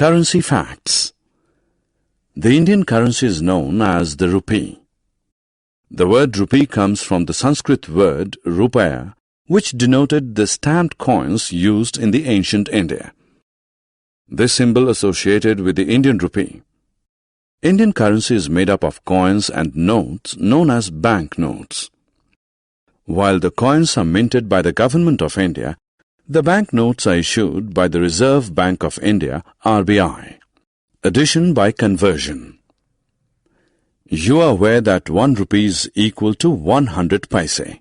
Currency facts. The Indian currency is known as the rupee. The word rupee comes from the Sanskrit word rupaya, which denoted the stamped coins used in the ancient India. This symbol associated with the Indian rupee. Indian currency is made up of coins and notes known as bank notes. While the coins are minted by the Government of India, the bank notes are issued by the Reserve Bank of India, RBI. Addition by conversion. You are aware that 1 rupee is equal to 100 paise.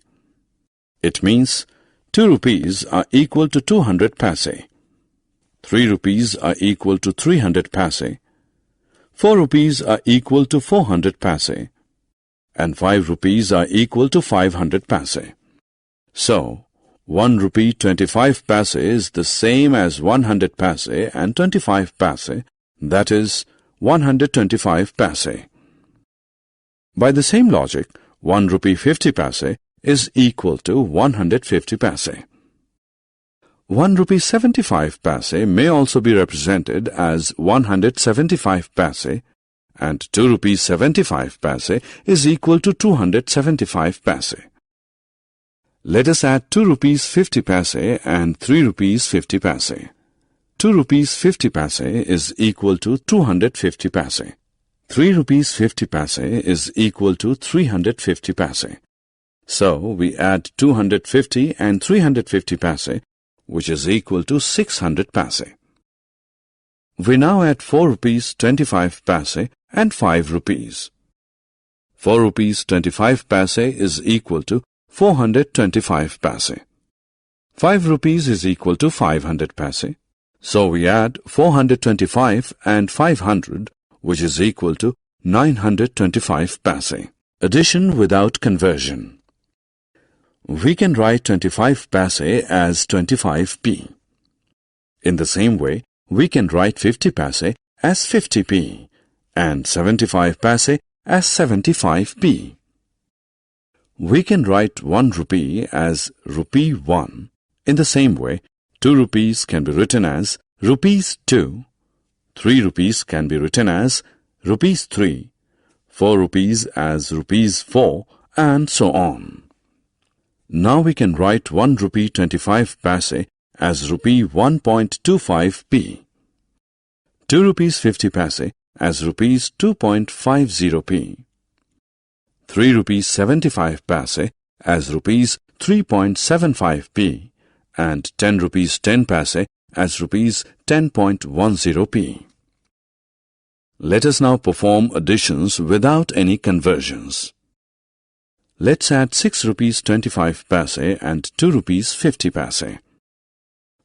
It means 2 rupees are equal to 200 paise. 3 rupees are equal to 300 paise. 4 rupees are equal to 400 paise. And 5 rupees are equal to 500 paise. So, 1 rupee 25 paise is the same as 100 paise and 25 paise, that is 125 paise. By the same logic, 1 rupee 50 paise is equal to 150 paise. 1 rupee 75 paise may also be represented as 175 paise, and 2 rupees 75 paise is equal to 275 paise. Let us add 2 rupees 50 paise and 3 rupees 50 paise. 2 rupees 50 paise is equal to 250 paise. 3 rupees 50 paise is equal to 350 paise. So, we add 250 and 350 paise, which is equal to 600 paise. We now add 4 rupees 25 paise and 5 rupees. 4 rupees 25 paise is equal to 425 paise. 5 rupees is equal to 500 paise. So we add 425 and 500, which is equal to 925 paise. Addition without conversion. We can write 25 paise as 25p. In the same way, we can write 50 paise as 50p and 75 paise as 75p. We can write 1 rupee as rupee 1. In the same way, 2 rupees can be written as rupees 2, 3 rupees can be written as rupees 3, 4 rupees as rupees 4, and so on. Now we can write 1 rupee 25 paise as rupee 1.25p, 2 rupees 50 paise as rupees 2.50p, 3 rupees 75 paise as rupees 3.75p, and 10 rupees 10 paise as rupees 10.10p. Let us now perform additions without any conversions. Let's add 6 rupees 25 paise and 2 rupees 50 paise.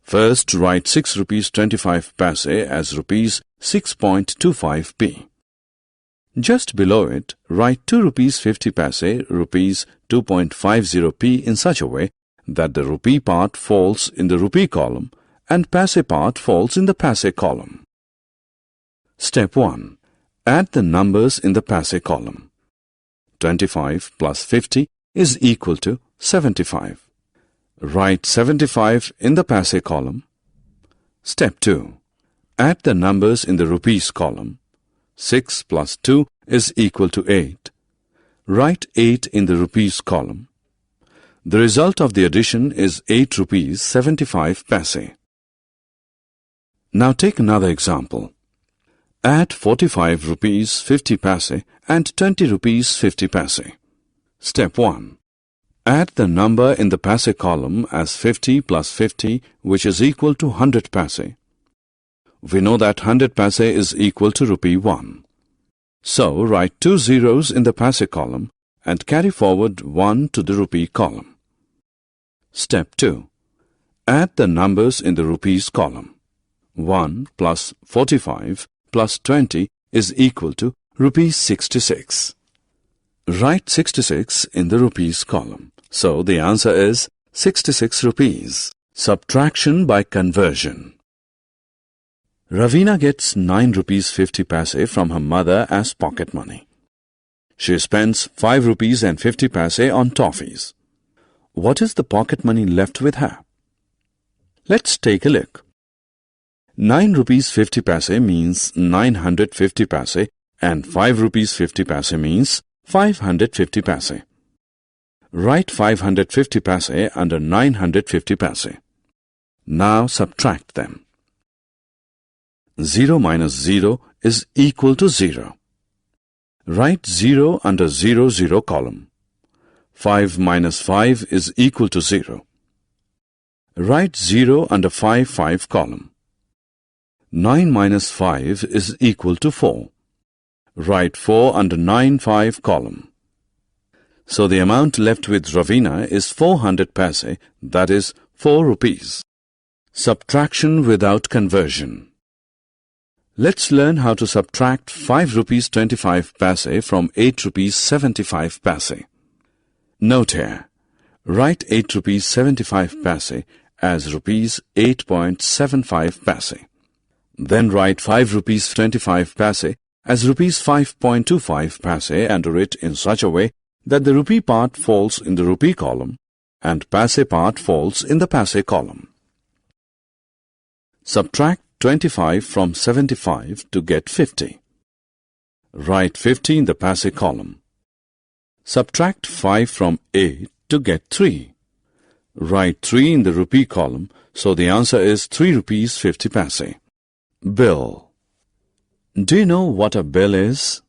First, write 6 rupees 25 paise as rupees 6.25p. Just below it, write 2 rupees 50 paise rupees 2.50p in such a way that the rupee part falls in the rupee column and paise part falls in the paise column. Step 1. Add the numbers in the paise column. 25 plus 50 is equal to 75. Write 75 in the paise column. Step 2. Add the numbers in the rupees column. 6 plus 2 is equal to 8. Write 8 in the rupees column. The result of the addition is 8 rupees 75 paise. Now take another example. Add 45 rupees 50 paise and 20 rupees 50 paise. Step 1. Add the number in the paise column as 50 plus 50, which is equal to 100 paise. We know that 100 paise is equal to rupee 1. So, write 2 zeros in the paise column and carry forward 1 to the rupee column. Step 2. Add the numbers in the rupees column. 1 plus 45 plus 20 is equal to rupees 66. Write 66 in the rupees column. So, the answer is 66 rupees. Subtraction by conversion. Ravina gets 9 rupees 50 paise from her mother as pocket money. She spends 5 rupees and 50 paise on toffees. What is the pocket money left with her? Let's take a look. 9 rupees 50 paise means 950 paise and 5 rupees 50 paise means 550 paise. Write 550 paise under 950 paise. Now subtract them. 0 minus 0 is equal to 0. Write 0 under 0, 0 column. 5 minus 5 is equal to 0. Write 0 under 5, 5 column. 9 minus 5 is equal to 4. Write 4 under 9, 5 column. So the amount left with Ravina is 400 paise, that is 4 rupees. Subtraction without conversion. Let's learn how to subtract 5 rupees 25 paise from 8 rupees 75 paise. Note here, write 8 rupees 75 paise as rupees 8.75 paise. Then write 5 rupees 25 paise as rupees 5.25 paise under it in such a way that the rupee part falls in the rupee column and paise part falls in the paise column. Subtract 25 from 75 to get 50. Write 50 in the paise column. Subtract 5 from 8 to get 3. Write 3 in the rupee column, so the answer is 3 rupees 50 paise. Bill. Do you know what a bill is?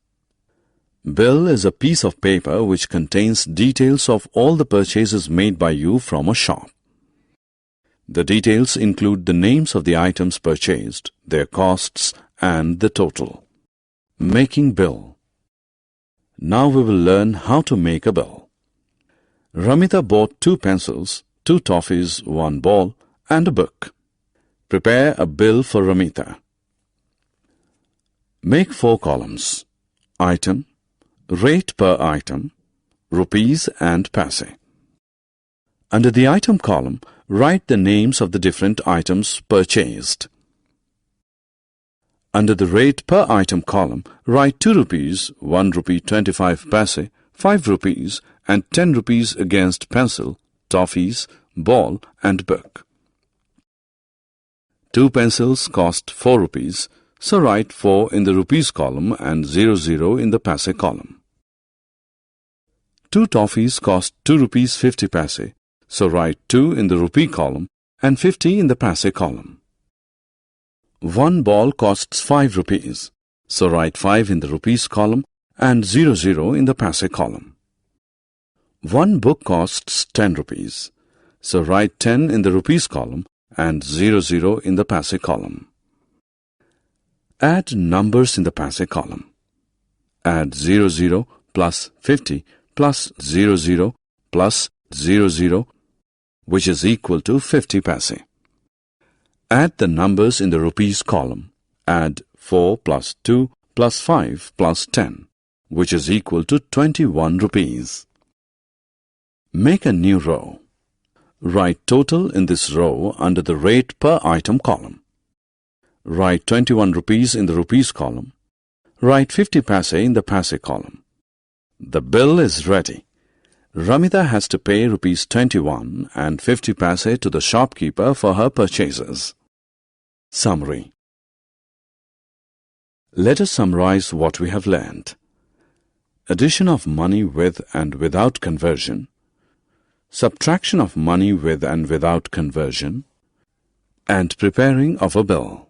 Bill is a piece of paper which contains details of all the purchases made by you from a shop. The details include the names of the items purchased, their costs, and the total. Making bill. Now we will learn how to make a bill. Ramita bought 2 pencils, 2 toffees, 1 ball, and a book. Prepare a bill for Ramita. Make 4 columns. Item, rate per item, rupees and paise. Under the item column, write the names of the different items purchased. Under the rate per item column, write 2 rupees, 1 rupee 25 paise, 5 rupees and 10 rupees against pencil, toffees, ball and book. 2 pencils cost 4 rupees, so write 4 in the rupees column and 00 in the paise column. 2 toffees cost 2 rupees 50 paise, so write 2 in the rupee column and 50 in the paise column. 1 ball costs 5 rupees, so write 5 in the rupees column and 00 in the paise column. 1 book costs 10 rupees, so write 10 in the rupees column and 00 in the paise column. Add numbers in the paise column. Add 00 plus 50 plus 00 plus 00, which is equal to 50 paise. Add the numbers in the rupees column. Add 4 plus 2 plus 5 plus 10, which is equal to 21 rupees. Make a new row. Write total in this row under the rate per item column. Write 21 rupees in the rupees column. Write 50 paise in the paise column. The bill is ready. Ramita has to pay rupees 21 and 50 paise to the shopkeeper for her purchases. Summary. Let us summarize what we have learned. Addition of money with and without conversion. Subtraction of money with and without conversion. And preparing of a bill.